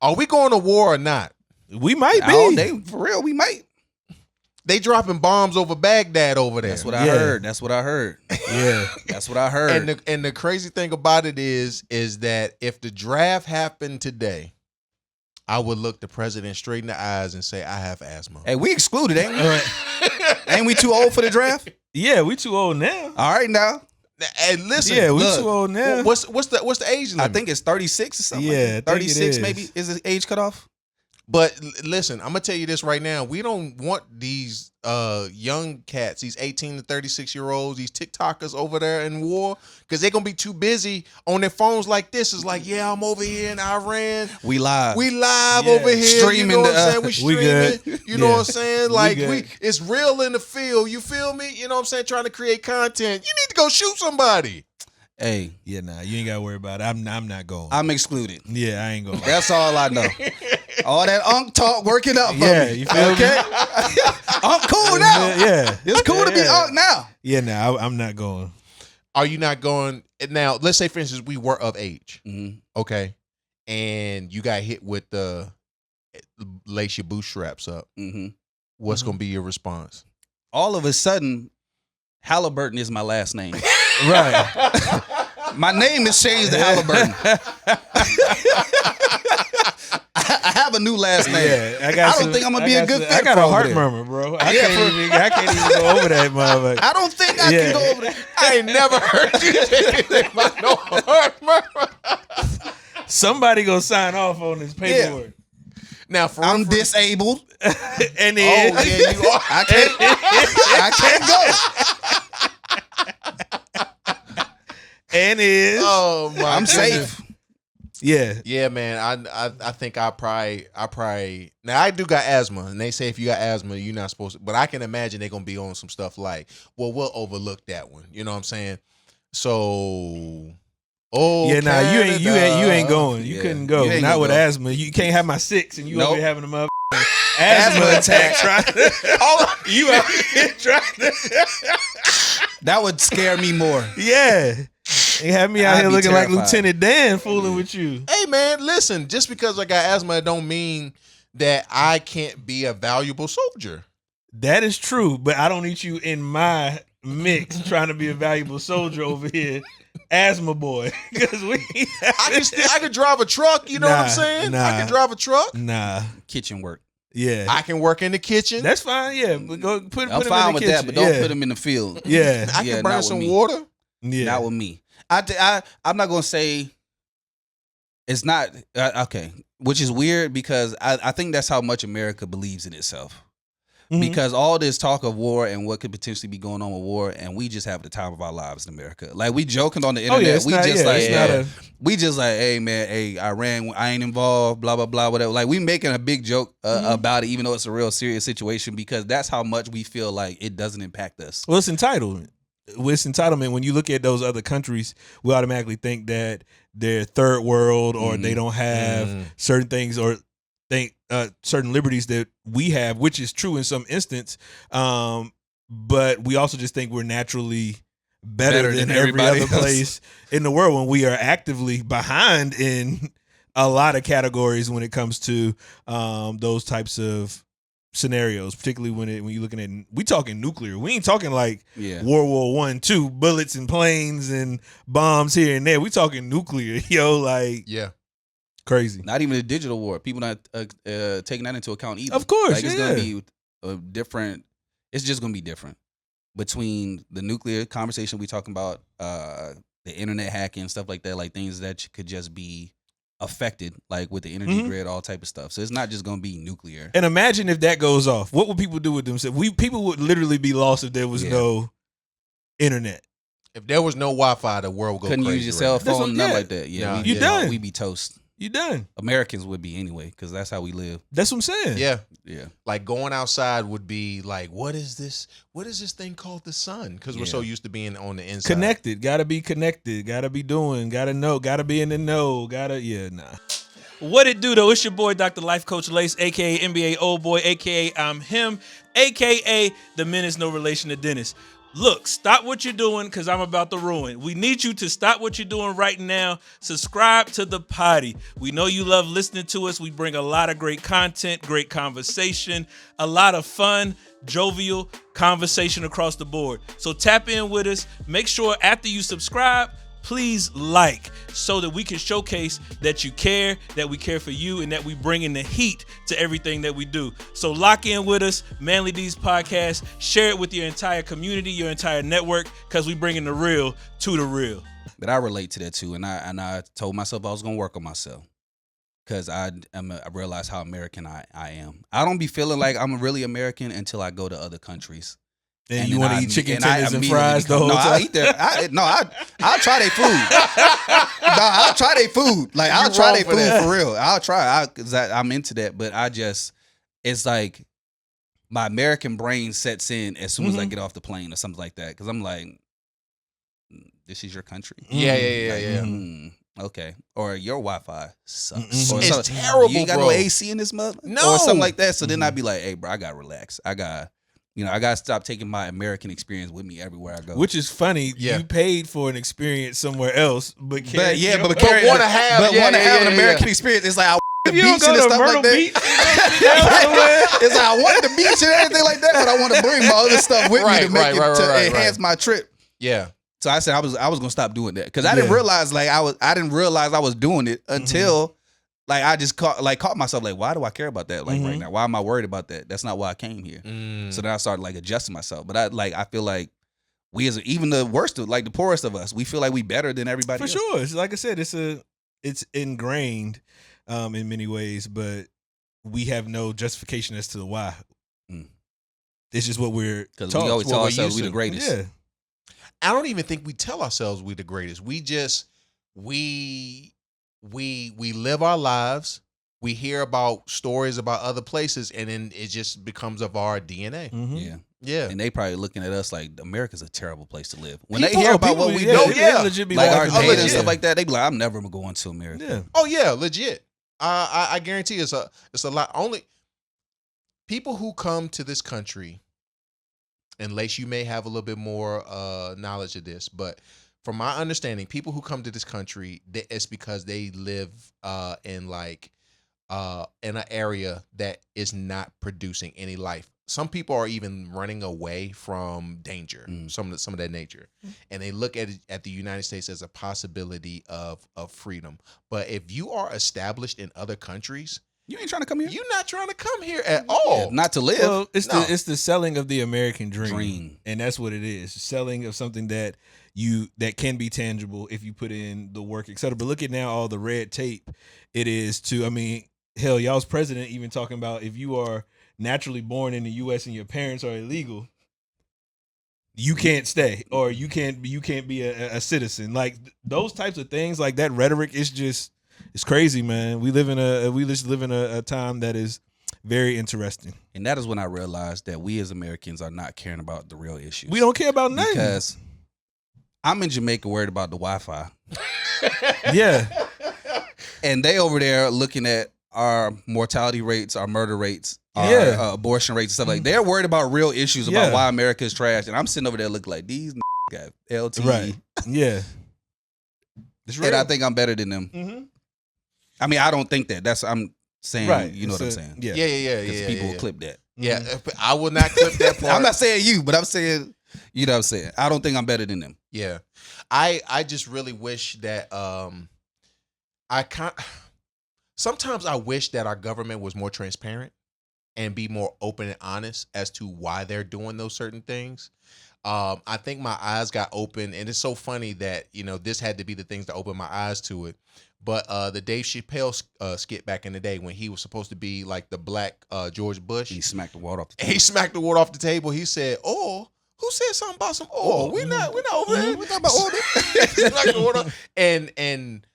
Are we going to war or not? We might be. For real, we might. They dropping bombs over Baghdad over there. That's what I heard. That's what I heard. Yeah. That's what I heard. And the crazy thing about it is that if the draft happened today, I would look the president straight in the eyes and say, I have asthma. Hey, we excluded, ain't we? Ain't we too old for the draft? Yeah, we too old now. All right, now. And listen, Yeah, we too old now. what's the age limit? I think it's 36 or something. Yeah, I think 36 it is. maybe is the age cutoff. But listen, I'm gonna tell you this right now. We don't want these young cats, these 18 to 36-year-olds, these TikTokers over there in war, because they're gonna be too busy on their phones like this. It's like, yeah, I'm over here in Iran. We live. Over here. Streaming you know what the, I'm saying? We streaming. good. You know Yeah. what I'm saying? Like good. it's real in the field. You feel me? You know what I'm saying? Trying to create content. You need to go shoot somebody. Hey, Yeah, nah, you ain't gotta worry about it. I'm not going. I'm excluded. Yeah, I ain't going. That's all I know. All that unk talk working up for Yeah, me. you feel me? Okay? Unk cool now. Yeah. It's cool to be unk now. Yeah, nah, I'm not going. Are you not going now? Let's say, for instance, we were of age. Mm-hmm. Okay. And you got hit with the lace your bootstraps up. Mm-hmm. What's going to be your response? All of a sudden, Halliburton is my last name. Right. My name is changed to Halliburton. I have a new last name. Yeah, I don't think I'm gonna be a good fit. I got for a over heart there. murmur, bro. I can't even go over that motherfucker. I don't think I can go over there. I ain't never heard you say anything about no heart murmur. Somebody gonna sign off on this paperwork. Now, for I'm disabled. And Oh, then yeah, you are. I can't go. and is Oh, my I'm goodness. safe. yeah. Yeah, man. I think I probably now I do got asthma, and they say if you got asthma, you're not supposed to. But I can imagine they're gonna be on some stuff like, well, we'll overlook that one. You know what I'm saying? So, Yeah, nah, you ain't going. You Yeah. couldn't go. You ain't Not gonna with go. asthma. You can't have my 6 and you Nope. over here having a mother asthma attack. You out here trying to That would scare me more. Yeah. They have me out I'd here be looking like terrified. Lieutenant Dan fooling with you. Hey, man, listen. Just because I got asthma, it don't mean that I can't be a valuable soldier. That is true, but I don't need you in my mix trying to be a valuable soldier over here. Asthma boy. Because I could drive a truck. You know what I'm Nah, saying? nah. I can drive a truck. Nah. Kitchen work. Yeah. I can work in the kitchen. That's fine, yeah. But go put I'm him fine in the with kitchen. that, but don't yeah. put him in the field. Yeah. I Yeah, can not burn with some me. water. Yeah. Not with me. I'm not gonna say it's not okay, which is weird because I think that's how much America believes in itself. Mhm. Because all this talk of war and what could potentially be going on with war, and we just have the time of our lives in America. Like we joking on the Oh internet, yeah, it's we not, just yeah, like it's not a we just like, hey man, hey Iran, I ain't involved, blah blah blah, whatever. Like we making a big joke about it, even though it's a real serious situation, because that's how much we feel like it doesn't impact us. well, it's entitlement. With entitlement, when you look at those other countries, we automatically think that they're third world or they don't have certain things or think certain liberties that we have, which is true in some instance. But we also just think we're naturally better than every everybody other else. place in the world when we are actively behind in a lot of categories when it comes to those types of scenarios, particularly when you're looking at, we talking nuclear. We ain't talking like Yeah. World War I, II, bullets and planes and bombs here and there. We talking nuclear, yo, like Yeah. crazy. Not even a digital war. People not taking that into account either. Of course, like it's yeah. gonna be a different. It's just gonna be different between the nuclear conversation we talking about, the internet hacking, stuff like that, like things that could just be affected, like with the energy grid, all type of stuff. So it's not just gonna be nuclear. And imagine if that goes off. What would people do with themselves? People would literally be lost if there was no internet. If there was no Wi-Fi, the world would go Couldn't crazy use your right cell now. phone, That's nothing what- like that. Yeah, Nah, You done. We'd be toast. You done. Americans would be anyway, because that's how we live. That's what I'm saying. Yeah. Yeah. Like going outside would be like, what is this? What is this thing called the sun? Because we're so used to being on the inside. Connected. Gotta be connected. Gotta be doing. Gotta know. Gotta be in the know. Nah. What it do though? It's your boy, Dr. Life Coach Lace, aka NBA Old Boy, aka I'm him, aka the Menace, no relation to Dennis. Look, stop what you're doing because I'm about to ruin. We need you to stop what you're doing right now. Subscribe to the potty. We know you love listening to us. We bring a lot of great content, great conversation, a lot of fun, jovial conversation across the board. So tap in with us. Make sure after you subscribe, please like so that we can showcase that you care, that we care for you, and that we bring in the heat to everything that we do. So lock in with us, Manly D's Podcast. Share it with your entire community, your entire network, because we bringing the real to the real. But I relate to that too, and I told myself I was gonna work on myself because I realized how American I am. I don't be feeling like I'm really American until I go to other countries. And you want to eat chicken and tenders and fries the whole no, time? I eat their. I'll try their food. No, I'll try their food. Like I'll try their food for real. I'll try. Because I'm into that. But it's like my American brain sets in as soon as I get off the plane or something like that. Because I'm like, this is your country. Yeah. Okay. Or your Wi-Fi sucks. Or It's something. terrible, You ain't got bro. no AC in this mother. No. Or something like that. So then I'd be like, hey, bro, I gotta relax. I gotta stop taking my American experience with me everywhere I go. Which is funny. Yeah. You paid for an experience somewhere else, but but can't want wanna have an yeah. American experience. It's like I If the you don't beach go and to stuff Myrtle like that. Beach, It's like I wanted the beach and everything like that, but I want to bring my other stuff with me to make enhance my trip. Yeah. So I said I was gonna stop doing that because I didn't realize I didn't realize I was doing it until like I just caught myself like, why do I care about that right now? Why am I worried about that? That's not why I came here. So then I started like adjusting myself. But I feel like we even the worst of like the poorest of us, we feel like we better than everybody for else. sure. It's like I said, it's ingrained in many ways, but we have no justification as to why. It's just what we're Because taught. we always what tell we're ourselves used we to. the greatest. Yeah. I don't even think we tell ourselves we the greatest. We just we live our lives. We hear about stories about other places, and then it just becomes of our DNA. Mm-hmm. Yeah. And they probably looking at us like America's a terrible place to live. When People- they hear about what we do, legit be like our laughing data at and it. stuff like that, they be like, I'm never going to America. Yeah. Oh yeah, legit. I guarantee it's a lot. Only people who come to this country, unless you may have a little bit more knowledge of this, but from my understanding, people who come to this country, it's because they live in an area that is not producing any life. Some people are even running away from danger, some of that nature, and they look at the United States as a possibility of freedom. But if you are established in other countries, You ain't trying to come here. you're not trying to come here at all. Not to live. Well, it's No. the selling of the American Dream. and that's what it is. Selling of something that can be tangible if you put in the work, etc. But look at now all the red tape it is to. I mean, hell, y'all's president even talking about if you are naturally born in the U.S. and your parents are illegal, you can't stay or you can't be a citizen. Like those types of things, like that rhetoric is just it's crazy, man. We just live in a time that is very interesting. And that is when I realized that we as Americans are not caring about the real issues. We don't care about nothing. Because I'm in Jamaica worried about the Wi-Fi. Yeah. And they over there looking at our mortality rates, our murder rates, our abortion rates and stuff like that. They're worried about real issues about why America is trash. And I'm sitting over there looking like these got LTE. Right. Yeah. It's real. And I think I'm better than them. Mm-hmm. I mean, I don't think that. I'm saying, Right. you know what I'm saying. Yeah. Yeah. Because people will clip that. Yeah, I will not clip that part. I'm not saying you, but I'm saying, you know what I'm saying. I don't think I'm better than them. Yeah, I just really wish that sometimes I wish that our government was more transparent and be more open and honest as to why they're doing those certain things. I think my eyes got open, and it's so funny that this had to be the things to open my eyes to it. But the Dave Chappelle skit back in the day when he was supposed to be like the black George Bush, He smacked the water off the table. he smacked the water off the table. He said, "Oh, who said something about some oil? We're not over there. We're talking about oil." He smacked the water. And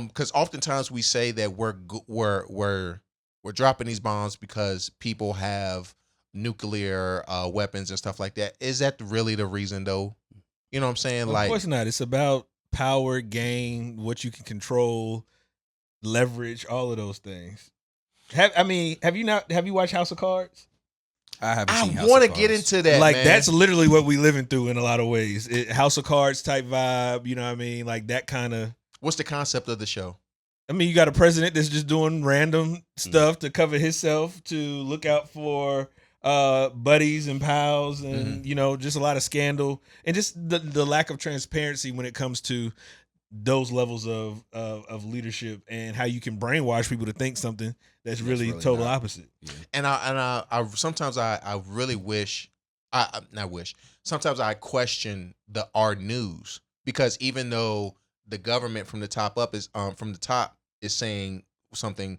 because oftentimes we say that we're dropping these bombs because people have nuclear weapons and stuff like that. Is that really the reason though? You know what I'm saying? Of course not. It's about power, gain, what you can control, leverage, all of those things. Have you watched House of Cards? I haven't seen House want to of get Cards. into that. Like man. that's literally what we living through in a lot of ways. House of Cards type vibe, you know what I mean? Like that kind of. What's the concept of the show? I mean, you got a president that's just doing random stuff to cover himself, to look out for buddies and pals, and you know, just a lot of scandal and just the lack of transparency when it comes to those levels of leadership and how you can brainwash people to think something that's really total opposite. Yeah. And I sometimes I really wish I not wish. Sometimes I question our news, because even though the government from the top is saying something,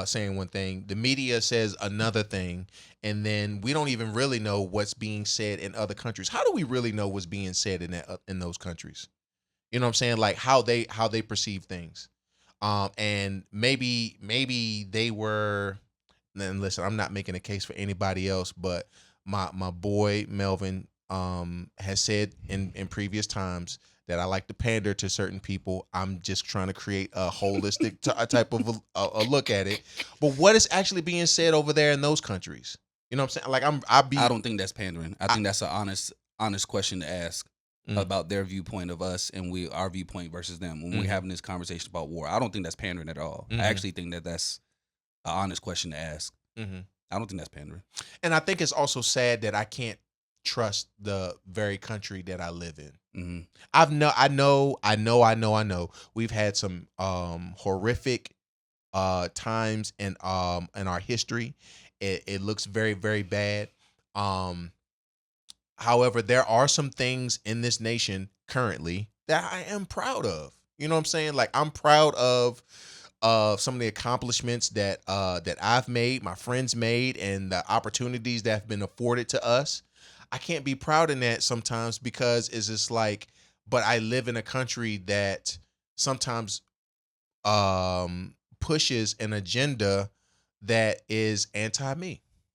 saying one thing, the media says another thing, and then we don't even really know what's being said in other countries. How do we really know what's being said in those countries? You know what I'm saying? Like how they perceive things. And maybe they were. And listen, I'm not making a case for anybody else, but my boy Melvin has said in previous times that I like to pander to certain people. I'm just trying to create a holistic type of a look at it. But what is actually being said over there in those countries? You know what I'm saying? Like I don't think that's pandering. I think that's an honest question to ask about their viewpoint of us and our viewpoint versus them when we're having this conversation about war. I don't think that's pandering at all. I actually think that that's an honest question to ask. I don't think that's pandering. And I think it's also sad that I can't trust the very country that I live in. I know. We've had some horrific times in our history. It looks very, very bad. However, there are some things in this nation currently that I am proud of. You know what I'm saying? Like I'm proud of some of the accomplishments that I've made, my friends made, and the opportunities that have been afforded to us. I can't be proud in that sometimes because it's just like, but I live in a country that sometimes pushes an agenda that is anti-me.